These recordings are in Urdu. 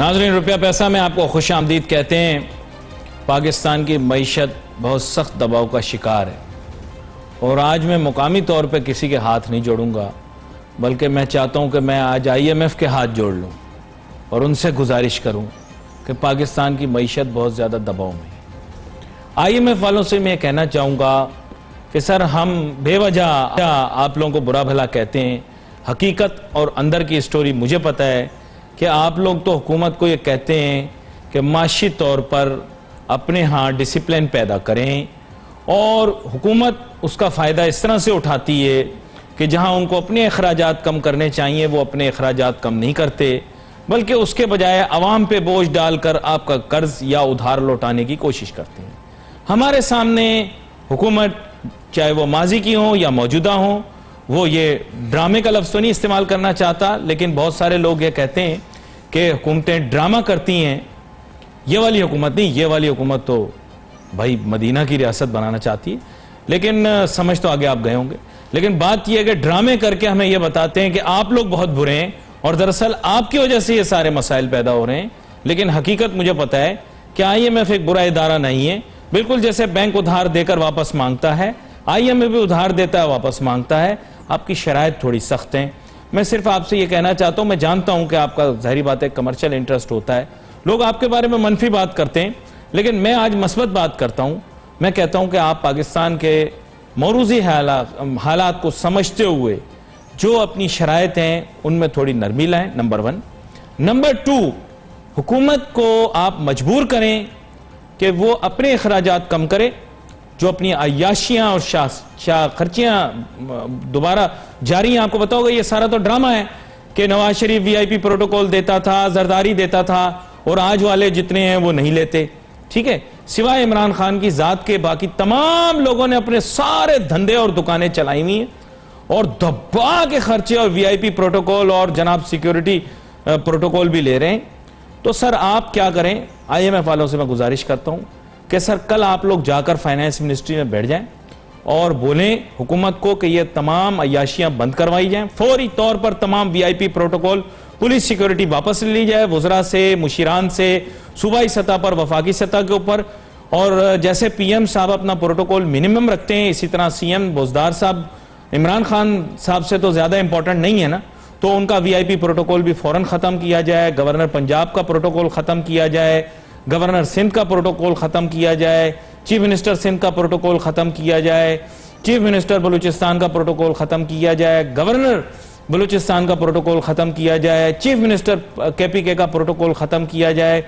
ناظرین، روپیہ پیسہ میں آپ کو خوش آمدید کہتے ہیں۔ پاکستان کی معیشت بہت سخت دباؤ کا شکار ہے، اور آج میں مقامی طور پہ کسی کے ہاتھ نہیں جوڑوں گا، بلکہ میں چاہتا ہوں کہ میں آج IMF کے ہاتھ جوڑ لوں اور ان سے گزارش کروں کہ پاکستان کی معیشت بہت زیادہ دباؤ میں ہے۔ IMF والوں سے میں کہنا چاہوں گا کہ سر، ہم بے وجہ آپ لوگوں کو برا بھلا کہتے ہیں، حقیقت اور اندر کی سٹوری مجھے پتہ ہے کہ آپ لوگ تو حکومت کو یہ کہتے ہیں کہ معاشی طور پر اپنے ہاں ڈسپلن پیدا کریں، اور حکومت اس کا فائدہ اس طرح سے اٹھاتی ہے کہ جہاں ان کو اپنے اخراجات کم کرنے چاہیے وہ اپنے اخراجات کم نہیں کرتے، بلکہ اس کے بجائے عوام پہ بوجھ ڈال کر آپ کا قرض یا ادھار لوٹانے کی کوشش کرتے ہیں۔ ہمارے سامنے حکومت، چاہے وہ ماضی کی ہوں یا موجودہ ہوں، وہ یہ ڈرامے کا لفظ تو نہیں استعمال کرنا چاہتا، لیکن بہت سارے لوگ یہ کہتے ہیں کہ حکومتیں ڈرامہ کرتی ہیں۔ یہ والی حکومت نہیں، یہ والی حکومت تو بھائی مدینہ کی ریاست بنانا چاہتی ہے، لیکن سمجھ تو آگے آپ گئے ہوں گے۔ لیکن بات یہ ہے کہ ڈرامے کر کے ہمیں یہ بتاتے ہیں کہ آپ لوگ بہت برے ہیں، اور دراصل آپ کی وجہ سے یہ سارے مسائل پیدا ہو رہے ہیں۔ لیکن حقیقت مجھے پتہ ہے کہ IMF ایک برا ادارہ نہیں ہے، بالکل جیسے بینک ادھار دے کر واپس مانگتا ہے، IMF بھی ادھار دیتا ہے، واپس مانگتا ہے۔ آپ کی شرائط تھوڑی سخت ہیں۔ میں صرف آپ سے یہ کہنا چاہتا ہوں، میں جانتا ہوں کہ آپ کا ظاہری بات ہے کمرشل انٹرسٹ ہوتا ہے، لوگ آپ کے بارے میں منفی بات کرتے ہیں، لیکن میں آج مثبت بات کرتا ہوں۔ میں کہتا ہوں کہ آپ پاکستان کے موروثی حالات کو سمجھتے ہوئے جو اپنی شرائط ہیں ان میں تھوڑی نرمی لائیں، نمبر 1۔ نمبر 2، حکومت کو آپ مجبور کریں کہ وہ اپنے اخراجات کم کرے، جو اپنی عیاشیاں اور خرچیاں دوبارہ جاری ہیں۔ آپ کو پتا ہوگا یہ سارا تو ڈرامہ ہے کہ نواز شریف VIP پروٹوکول دیتا تھا، زرداری دیتا تھا، اور آج والے جتنے ہیں وہ نہیں لیتے، ٹھیک ہے؟ سوائے عمران خان کی ذات کے باقی تمام لوگوں نے اپنے سارے دھندے اور دکانیں چلائی ہوئی ہیں، اور دبا کے خرچے اور VIP پروٹوکول اور جناب سیکیورٹی پروٹوکول بھی لے رہے ہیں۔ تو سر آپ کیا کریں، IMF والوں سے میں گزارش کرتا ہوں کہ سر کل آپ لوگ جا کر فائنانس منسٹری میں بیٹھ جائیں اور بولیں حکومت کو کہ یہ تمام عیاشیاں بند کروائی جائیں، فوری طور پر تمام VIP پروٹوکول، پولیس سیکیورٹی واپس لی جائے، وزراء سے، مشیران سے، صوبائی سطح پر، وفاقی سطح کے اوپر، اور جیسے PM صاحب اپنا پروٹوکول منیمم رکھتے ہیں، اسی طرح CM بوزدار صاحب عمران خان صاحب سے تو زیادہ امپورٹنٹ نہیں ہے نا، تو ان کا VIP پروٹوکول بھی فوراً ختم کیا جائے، گورنر پنجاب کا پروٹوکول ختم کیا جائے، گورنر سندھ کا پروٹوکول ختم کیا جائے، چیف منسٹر سندھ کا پروٹوکول ختم کیا جائے، چیف منسٹر بلوچستان کا پروٹوکول ختم کیا جائے، گورنر بلوچستان کا پروٹوکول ختم کیا جائے، چیف منسٹر KPK کا پروٹوکول ختم کیا جائے،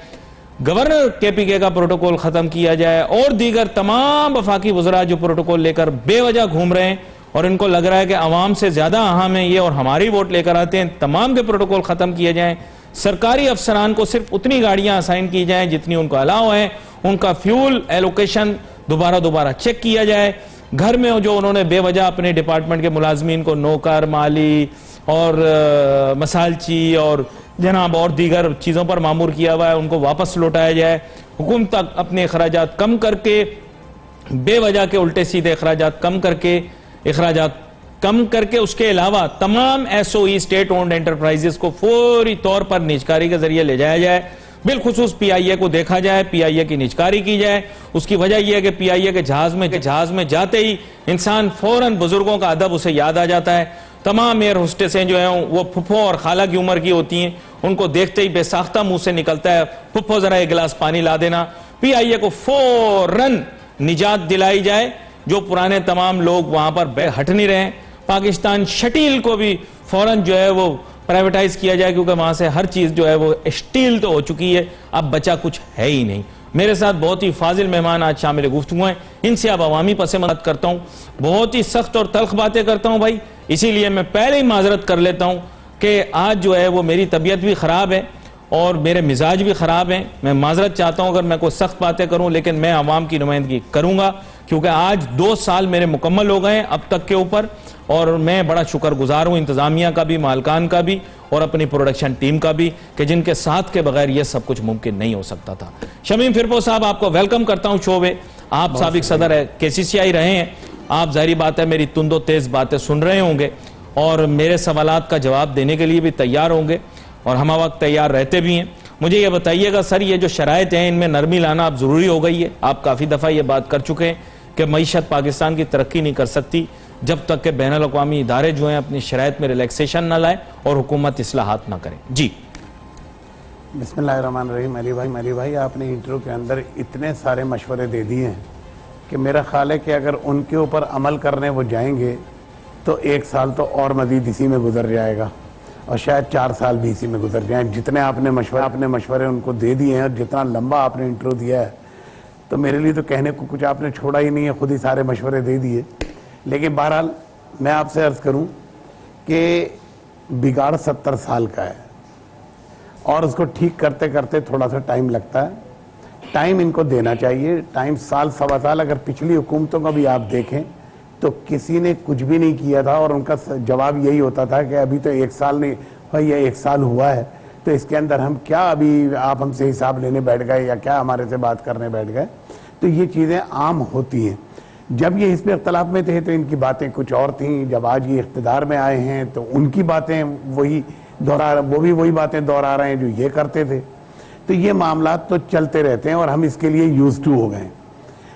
گورنر KPK کا پروٹوکول ختم کیا جائے، اور دیگر تمام وفاقی وزراء جو پروٹوکول لے کر بے وجہ گھوم رہے ہیں اور ان کو لگ رہا ہے کہ عوام سے زیادہ اہم ہے یہ اور ہماری ووٹ لے کر آتے ہیں، تمام کے پروٹوکول ختم کیے جائیں۔ سرکاری افسران کو صرف اتنی گاڑیاں اسائن کی جائیں جتنی ان کو الاؤ ہیں، ان کا فیول ایلوکیشن دوبارہ چیک کیا جائے۔ گھر میں جو انہوں نے بے وجہ اپنے ڈپارٹمنٹ کے ملازمین کو نوکر، مالی اور مسالچی اور جناب اور دیگر چیزوں پر مامور کیا ہوا ہے، ان کو واپس لوٹایا جائے۔ حکومت اپنے اخراجات کم کر کے، بے وجہ کے الٹے سیدھے اخراجات کم کر کے اس کے علاوہ تمام SOE اسٹیٹ اونڈ انٹرپرائزز کو فوری طور پر نیجکاری کے ذریعے لے جایا جائے، بالخصوص PIA کو دیکھا جائے، PIA کی نیجکاری کی جائے۔ اس کی وجہ یہ ہے کہ PIA کے جہاز میں جاتے ہی انسان فوراً بزرگوں کا ادب اسے یاد آ جاتا ہے۔ تمام ایئر ہوسٹسیں جو ہیں وہ پھپھو اور خالہ کی عمر کی ہوتی ہیں، ان کو دیکھتے ہی بے ساختہ منہ سے نکلتا ہے پھپھو ذرا ایک گلاس پانی لا دینا۔ PIA کو فوراً نجات دلائی جائے، جو پرانے تمام لوگ وہاں پر ہٹ نہیں رہے ہیں۔ پاکستان شٹیل کو بھی فوراً جو ہے وہ پرائیویٹائز کیا جائے، کیونکہ وہاں سے ہر چیز جو ہے وہ اسٹیل تو ہو چکی ہے، اب بچا کچھ ہے ہی نہیں۔ میرے ساتھ بہت ہی فاضل مہمان آج شامل گفتگو ہیں، ان سے اب عوامی پس منظر کرتا ہوں، بہت ہی سخت اور تلخ باتیں کرتا ہوں بھائی، اسی لیے میں پہلے ہی معذرت کر لیتا ہوں کہ آج جو ہے وہ میری طبیعت بھی خراب ہے اور میرے مزاج بھی خراب ہیں۔ میں معذرت چاہتا ہوں اگر میں کوئی سخت باتیں کروں، لیکن میں عوام کی نمائندگی کروں گا، کیونکہ آج 2 سال میرے مکمل ہو گئے ہیں اب تک کے اوپر، اور میں بڑا شکر گزار ہوں انتظامیہ کا بھی، مالکان کا بھی، اور اپنی پروڈکشن ٹیم کا بھی، کہ جن کے ساتھ کے بغیر یہ سب کچھ ممکن نہیں ہو سکتا تھا۔ شمیم فرپو صاحب، آپ کو ویلکم کرتا ہوں شو میں۔ آپ سابق صدر ہے KCCI رہے ہیں، آپ ظاہری بات ہے میری تند و تیز باتیں سن رہے ہوں گے اور میرے سوالات کا جواب دینے کے لیے بھی تیار ہوں گے، اور ہم وقت تیار رہتے بھی ہیں۔ مجھے یہ بتائیے گا سر، یہ جو شرائط ہیں ان میں نرمی لانا اب ضروری ہو گئی ہے؟ آپ کافی دفعہ یہ بات کر چکے ہیں کہ معیشت پاکستان کی ترقی نہیں کر سکتی جب تک کہ بین الاقوامی ادارے جو ہیں اپنی شرائط میں ریلیکسیشن نہ لائیں اور حکومت اصلاحات نہ کریں. جی بسم اللہ الرحمن الرحیم. علی بھائی آپ نے انٹرو کے اندر اتنے سارے مشورے دے دیے ہیں کہ میرا خیال ہے کہ اگر ان کے اوپر عمل کرنے وہ جائیں گے تو 1 سال تو اور مزید اسی میں گزر جائے گا، اور شاید 4 سال بھی اسی میں گزر جائیں. جتنے آپ نے مشورے ان کو دے دیے ہیں اور جتنا لمبا آپ نے انٹرو دیا ہے تو میرے لیے تو کہنے کو کچھ آپ نے چھوڑا ہی نہیں ہے، خود ہی سارے مشورے دے دیے. لیکن بہرحال میں آپ سے عرض کروں کہ بگاڑ 70 سال کا ہے اور اس کو ٹھیک کرتے کرتے تھوڑا سا ٹائم لگتا ہے. ٹائم ان کو دینا چاہیے. ٹائم سال سوا سال. اگر پچھلی حکومتوں کا بھی آپ دیکھیں تو کسی نے کچھ بھی نہیں کیا تھا اور ان کا جواب یہی ہوتا تھا کہ ابھی تو 1 سال نہیں بھائی، یہ 1 سال ہوا ہے تو اس کے اندر ہم کیا ابھی آپ ہم سے حساب لینے بیٹھ گئے یا کیا ہمارے سے بات کرنے بیٹھ گئے. تو یہ چیزیں عام ہوتی ہیں. جب یہ اس میں اختلاف میں تھے تو ان کی باتیں کچھ اور تھیں. جب آج یہ اقتدار میں آئے ہیں تو ان کی باتیں وہ بھی وہی باتیں دہرا رہے ہیں جو یہ کرتے تھے. تو یہ معاملات تو چلتے رہتے ہیں اور ہم اس کے لیے یوز ٹو ہو گئے.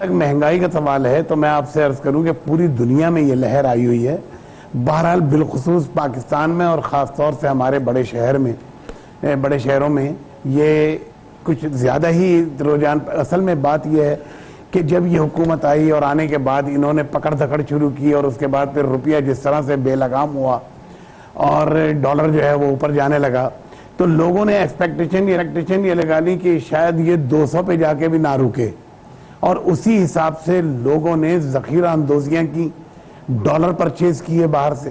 مہنگائی کا سوال ہے تو میں آپ سے عرض کروں کہ پوری دنیا میں یہ لہر آئی ہوئی ہے. بہرحال بالخصوص پاکستان میں اور خاص طور سے ہمارے بڑے شہروں میں یہ کچھ زیادہ ہی رجحان. اصل میں بات یہ ہے کہ جب یہ حکومت آئی اور آنے کے بعد انہوں نے پکڑ دھکڑ شروع کی اور اس کے بعد پھر روپیہ جس طرح سے بے لگام ہوا اور ڈالر جو ہے وہ اوپر جانے لگا تو لوگوں نے ایکسپیکٹیشن یہ لگا لی کہ شاید یہ 200 پہ جا کے بھی نہ رکے، اور اسی حساب سے لوگوں نے ذخیرہ اندوزیاں کی، ڈالر پرچیز کیے باہر سے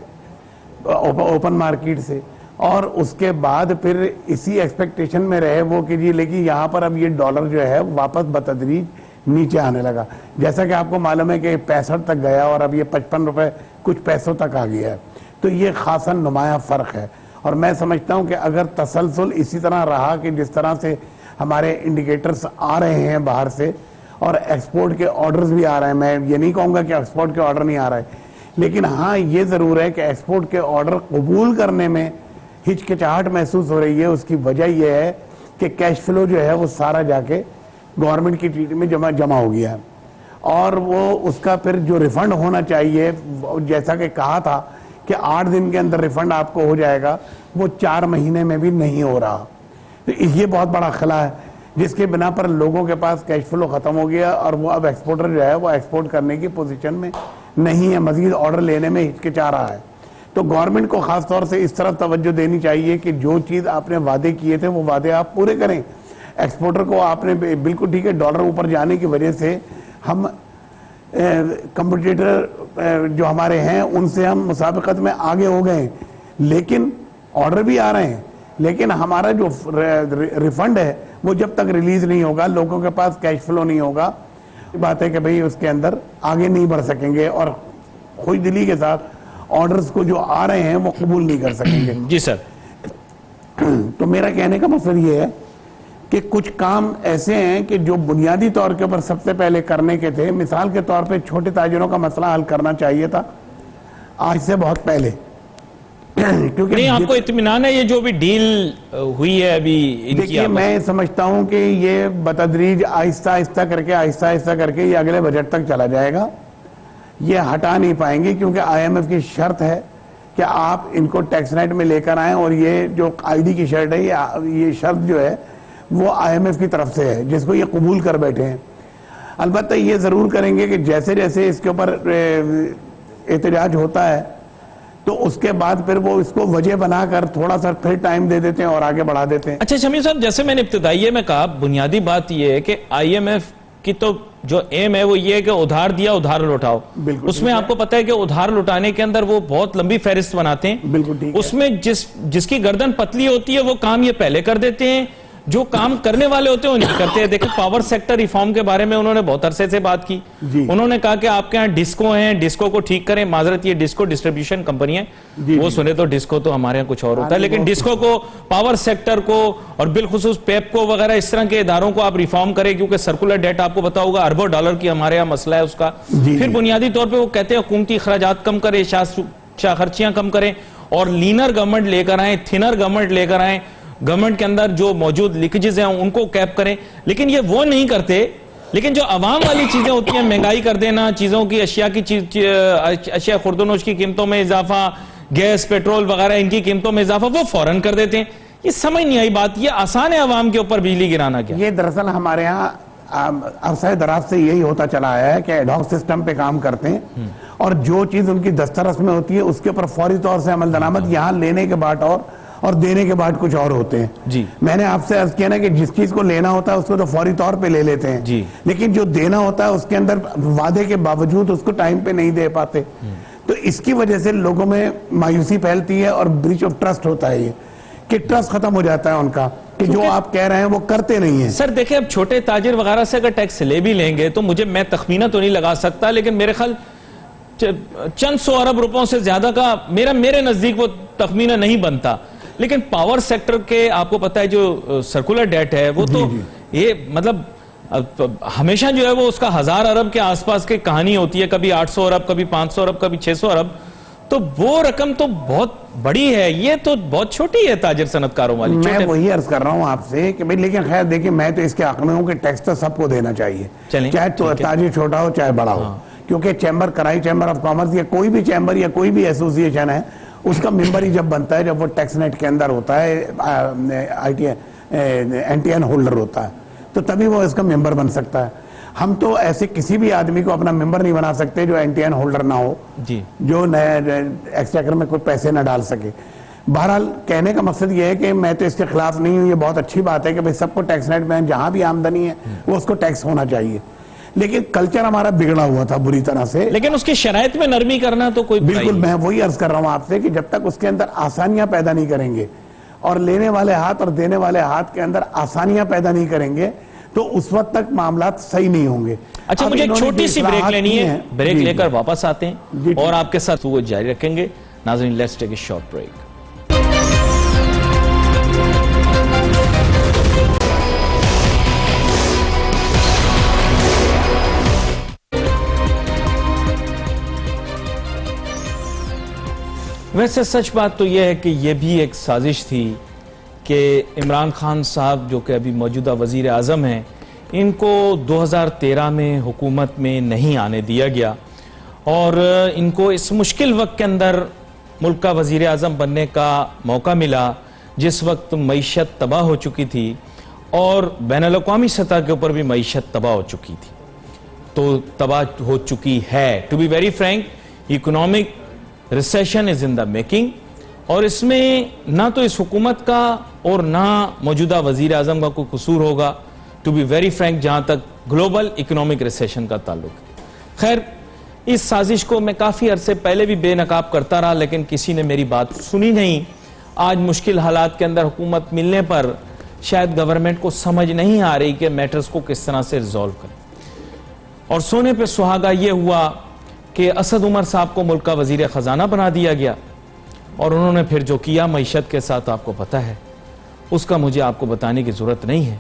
اوپن مارکیٹ سے، اور اس کے بعد پھر اسی ایکسپیکٹیشن میں رہے وہ کہ جی لیکن یہاں پر اب یہ ڈالر جو ہے واپس بتدریج نیچے آنے لگا. جیسا کہ آپ کو معلوم ہے کہ 65 تک گیا اور اب یہ 55 روپے کچھ پیسوں تک آ گیا ہے. تو یہ خاصا نمایاں فرق ہے. اور میں سمجھتا ہوں کہ اگر تسلسل اسی طرح رہا کہ جس طرح سے ہمارے انڈیکیٹرز آ رہے ہیں باہر سے اور ایکسپورٹ کے آرڈرز بھی آ رہے ہیں، میں یہ نہیں کہوں گا کہ ایکسپورٹ کے آرڈر نہیں آ رہے، لیکن ہاں یہ ضرور ہے کہ ایکسپورٹ کے آرڈر قبول کرنے میں ہچکچاہٹ محسوس ہو رہی ہے. اس کی وجہ یہ ہے کہ کیش فلو جو ہے وہ سارا جا کے گورنمنٹ کی ٹریٹی میں جمع ہو گیا ہے، اور وہ اس کا پھر جو ریفنڈ ہونا چاہیے جیسا کہ کہا تھا کہ 8 دن کے اندر ریفنڈ آپ کو ہو جائے گا، وہ 4 مہینے میں بھی نہیں ہو رہا. تو یہ بہت بڑا خلا ہے جس کے بنا پر لوگوں کے پاس کیش فلو ختم ہو گیا اور وہ اب ایکسپورٹر جو ہے وہ ایکسپورٹ کرنے کی پوزیشن میں نہیں ہے، مزید آرڈر لینے میں ہچکچا رہا ہے. تو گورنمنٹ کو خاص طور سے اس طرف توجہ دینی چاہیے کہ جو چیز آپ نے وعدے کیے تھے وہ وعدے آپ پورے کریں. ایکسپورٹر کو آپ نے بالکل ٹھیک ہے، ڈالر اوپر جانے کی وجہ سے ہم کمپٹیٹر جو ہمارے ہیں ان سے ہم مسابقت میں آگے ہو گئے، لیکن آرڈر بھی آ رہے ہیں، لیکن ہمارا جو ریفنڈ ہے وہ جب تک ریلیز نہیں ہوگا، لوگوں کے پاس کیش فلو نہیں ہوگا، بات ہے کہ بھئی اس کے اندر آگے نہیں بڑھ سکیں گے اور خوش دلی کے ساتھ آرڈرز کو جو آ رہے ہیں وہ قبول نہیں کر سکیں گے. جی سر. تو میرا کہنے کا مقصد یہ ہے کہ کچھ کام ایسے ہیں کہ جو بنیادی طور کے اوپر سب سے پہلے کرنے کے تھے. مثال کے طور پہ چھوٹے تاجروں کا مسئلہ حل کرنا چاہیے تھا آج سے بہت پہلے. نہیں آپ کو اطمینان ہے یہ جو بھی ڈیل ہوئی ہے ابھی؟ دیکھیے میں سمجھتا ہوں کہ یہ بتدریج آہستہ آہستہ کر کے یہ اگلے بجٹ تک چلا جائے گا. یہ ہٹا نہیں پائیں گے کیونکہ IMF کی شرط ہے کہ آپ ان کو ٹیکس نیٹ میں لے کر آئیں، اور یہ جو ID کی شرط ہے یہ شرط جو ہے وہ IMF کی طرف سے ہے جس کو یہ قبول کر بیٹھے ہیں. البتہ یہ ضرور کریں گے کہ جیسے جیسے اس کے اوپر احتجاج ہوتا ہے تو اس کے بعد پھر وہ اس کو وجہ بنا کر تھوڑا سا پھر ٹائم دے دیتے ہیں اور آگے بڑھا دیتے ہیں. اچھا شمیم صاحب، جیسے میں نے ابتدائیے میں کہا بنیادی بات یہ ہے کہ IMF کی تو جو ایم ہے وہ یہ ہے کہ ادھار دیا ادھار لوٹاؤ. اس میں آپ کو پتا ہے کہ ادھار لوٹانے کے اندر وہ بہت لمبی فہرست بناتے ہیں. اس میں جس کی گردن پتلی ہوتی ہے وہ کام یہ پہلے کر دیتے ہیں، جو کام کرنے والے ہوتے ہیں وہ نہیں کرتے ہیں. دیکھیں پاور سیکٹر ریفارم کے بارے میں انہوں نے بہت عرصے سے بات کی. انہوں نے کہا کہ آپ کے ہاں ڈسکو ہیں، ڈسکو کو ٹھیک کریں. معذرت یہ ڈسکو ڈسٹریبیوشن کمپنی ہے، وہ سنے تو ڈسکو تو ہمارے ہاں کچھ اور ہوتا ہے، لیکن ڈسکو کو، پاور سیکٹر کو اور بالخصوص پیپ کو وغیرہ اس طرح کے اداروں کو آپ ریفارم کریں، کیونکہ سرکولر ڈیٹ آپ کو پتا ہوگا اربوں ڈالر کی ہمارے ہاں مسئلہ ہے اس کا. پھر بنیادی طور پہ وہ کہتے ہیں حکومتی اخراجات کم کریں، خرچیاں کم کریں اور لینر گورنمنٹ لے کر آئیں، تھنر گورنمنٹ لے کر آئیں. گورنمنٹ کے اندر جو موجود لیکیجز ہیں ان کو کیپ کریں، لیکن یہ وہ نہیں کرتے. لیکن جو عوام والی چیزیں ہوتی ہیں، مہنگائی کر دینا، چیزوں کی اشیاء خورد و نوش کی قیمتوں میں اضافہ، گیس پیٹرول وغیرہ ان کی قیمتوں میں اضافہ، وہ فوراً کر دیتے ہیں. یہ سمجھ نہیں آئی بات. یہ آسان ہے عوام کے اوپر بجلی گرانا کیا؟ یہ دراصل ہمارے ہاں عرصہ دراز سے یہی ہوتا چلا آیا ہے کہ ایڈ ہاک سسٹم پہ کام کرتے ہیں، اور جو چیز ان کی دسترس میں ہوتی ہے اس کے اوپر فوری طور سے عمل درآمد یہاں لینے کے بعد اور دینے کے بعد کچھ اور ہوتے ہیں. جی میں نے آپ سے عرض کیا نا کہ جس چیز کو لینا ہوتا ہے اس کو تو فوری طور پہ لے لیتے ہیں، جی. لیکن جو دینا ہوتا ہے اس کے اندر وعدے کے باوجود اس کو ٹائم پہ نہیں دے پاتے. تو اس کی وجہ سے لوگوں میں مایوسی پھیلتی ہے اور بریچ آف ٹرسٹ ہوتا ہے، یہ کہ ٹرسٹ ختم ہو جاتا ہے ان کا کہ جو آپ کہہ رہے ہیں وہ کرتے نہیں ہیں. سر دیکھیں، اب چھوٹے تاجر وغیرہ سے اگر ٹیکس لے بھی لیں گے تو میں تخمینہ تو نہیں لگا سکتا، لیکن میرے خیال چند سو ارب روپوں سے زیادہ کا میرے نزدیک وہ تخمینہ نہیں بنتا. لیکن پاور سیکٹر کے آپ کو پتا ہے جو سرکولر ڈیٹ ہے وہ تو یہ مطلب ہمیشہ جو ہے وہ اس کا 1000 ارب کے آس پاس کی کہانی ہوتی ہے، کبھی 800 ارب، کبھی 500 ارب، کبھی 600 ارب. تو وہ رقم تو بہت بڑی ہے، یہ تو بہت چھوٹی ہے تاجر صنعت کاروں والی. میں وہی عرض کر رہا ہوں آپ سے کہ بھئی لیکن خیر دیکھیں، میں تو اس کے حق میں ہوں کہ ٹیکس تو سب کو دینا چاہیے، چاہے تاجر چھوٹا ہو چاہے بڑا ہو. کیونکہ چیمبر کرائی چیمبر آف کامرس یا کوئی بھی چیمبر یا کوئی بھی ایسوسیشن ہے، اس کا ممبر ہی جب بنتا ہے جب وہ ٹیکس نیٹ کے اندر ہوتا ہے، این ٹی این ہولڈر ہوتا ہے، تو تبھی وہ اس کا ممبر بن سکتا ہے. ہم تو ایسے کسی بھی آدمی کو اپنا ممبر نہیں بنا سکتے جو این ٹی این ہولڈر نہ ہو، جو ایکسچیکر میں کوئی پیسے نہ ڈال سکے. بہرحال کہنے کا مقصد یہ ہے کہ میں تو اس کے خلاف نہیں ہوں، یہ بہت اچھی بات ہے کہ سب کو ٹیکس نیٹ میں جہاں بھی آمدنی ہے وہ اس کو ٹیکس ہونا چاہیے. لیکن کلچر ہمارا بگڑا ہوا تھا بری طرح سے. لیکن اس کی شرائط میں نرمی کرنا تو کوئی بالکل، میں وہی عرض کر رہا ہوں آپ سے کہ جب تک اس کے اندر آسانیاں پیدا نہیں کریں گے اور لینے والے ہاتھ اور دینے والے ہاتھ کے اندر آسانیاں پیدا نہیں کریں گے تو اس وقت تک معاملات صحیح نہیں ہوں گے. اچھا، مجھے ایک چھوٹی سی بریک لینی ہے، بریک لے کر واپس آتے ہیں اور آپ کے ساتھ وہ جاری رکھیں گے. ناظرین، let's take a short break. ویسے سچ بات تو یہ ہے کہ یہ بھی ایک سازش تھی کہ عمران خان صاحب جو کہ ابھی موجودہ وزیر اعظم ہیں، ان کو 2013 میں حکومت میں نہیں آنے دیا گیا اور ان کو اس مشکل وقت کے اندر ملک کا وزیر اعظم بننے کا موقع ملا جس وقت معیشت تباہ ہو چکی تھی اور بین الاقوامی سطح کے اوپر بھی معیشت تباہ ہو چکی تھی. تو تباہ ہو چکی ہے. To be very frank, economic recession is in the making, اور اس میں نہ تو اس حکومت کا اور نہ موجودہ وزیر اعظم کا کوئی قصور ہوگا. ٹو بی ویری فرینک، جہاں تک گلوبل اکنامک ریسیشن کا تعلق ہے. خیر، اس سازش کو میں کافی عرصے پہلے بھی بے نقاب کرتا رہا لیکن کسی نے میری بات سنی نہیں. آج مشکل حالات کے اندر حکومت ملنے پر شاید گورنمنٹ کو سمجھ نہیں آ رہی کہ میٹرز کو کس طرح سے ریزالو کریں. اور سونے پہ سہاگا یہ ہوا کہ اسد عمر صاحب کو ملک کا وزیر خزانہ بنا دیا گیا اور انہوں نے پھر جو کیا معیشت کے ساتھ آپ کو پتہ ہے. اس کا مجھے آپ کو بتانے کی ضرورت نہیں ہے.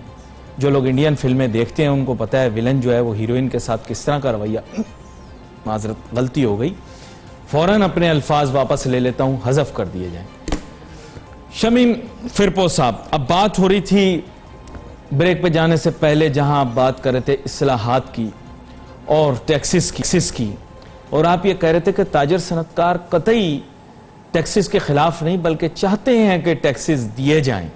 جو لوگ انڈین فلمیں دیکھتے ہیں ان کو پتہ ہے ویلن جو ہے وہ ہیروئن کے ساتھ کس طرح کا رویہ. معذرت، غلطی ہو گئی، فوراً اپنے الفاظ واپس لے لیتا ہوں، حذف کر دیے جائیں. شمیم فرپو صاحب، اب بات ہو رہی تھی بریک پہ جانے سے پہلے جہاں آپ بات کر رہے تھے اصلاحات کی اور ٹیکسز کی، اور آپ یہ کہہ رہے تھے کہ تاجر صنعت کار قطعی ٹیکسز کے خلاف نہیں بلکہ چاہتے ہیں کہ ٹیکسز دیے جائیں.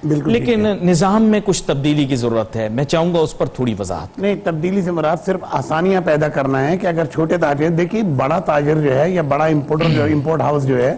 لیکن نظام میں کچھ تبدیلی کی ضرورت ہے. میں چاہوں گا اس پر تھوڑی وضاحت. نہیں، تبدیلی سے مراد صرف آسانیاں پیدا کرنا ہے کہ اگر چھوٹے تاجر، دیکھیے بڑا تاجر جو ہے یا بڑا امپورٹ ہاؤس جو ہے،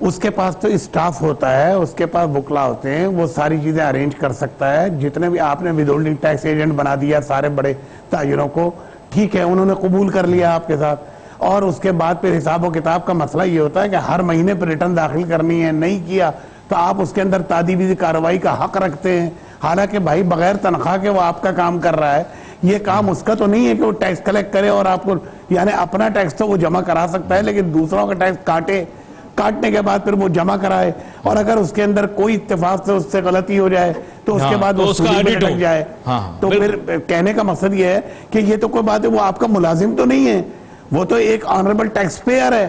اس کے پاس تو اسٹاف ہوتا ہے، اس کے پاس وکلا ہوتے ہیں، وہ ساری چیزیں ارینج کر سکتا ہے. جتنے بھی آپ نے ود ہولڈنگ ٹیکس ایجنٹ بنا دیا سارے بڑے تاجروں کو، ٹھیک ہے، انہوں نے قبول کر لیا آپ کے ساتھ، اور اس کے بعد پھر حساب و کتاب کا مسئلہ یہ ہوتا ہے کہ ہر مہینے پہ ریٹرن داخل کرنی ہے. نہیں کیا تو آپ اس کے اندر تادیبی کارروائی کا حق رکھتے ہیں. حالانکہ بھائی بغیر تنخواہ کے وہ آپ کا کام کر رہا ہے. یہ کام اس کا تو نہیں ہے کہ وہ ٹیکس کلیکٹ کرے اور آپ کو، یعنی اپنا ٹیکس تو وہ جمع کرا سکتا ہے لیکن دوسروں کا ٹیکس کاٹنے کے بعد پھر وہ جمع کرائے، اور اگر اس کے اندر کوئی اتفاق سے اس سے غلطی ہو جائے تو اس کے بعد وہ سودی میں لگ جائے. تو پھر کہنے کا مقصد یہ ہے کہ یہ تو کوئی بات ہے، وہ آپ کا ملازم تو نہیں ہے، وہ تو ایک آنریبل ٹیکس پیئر ہے.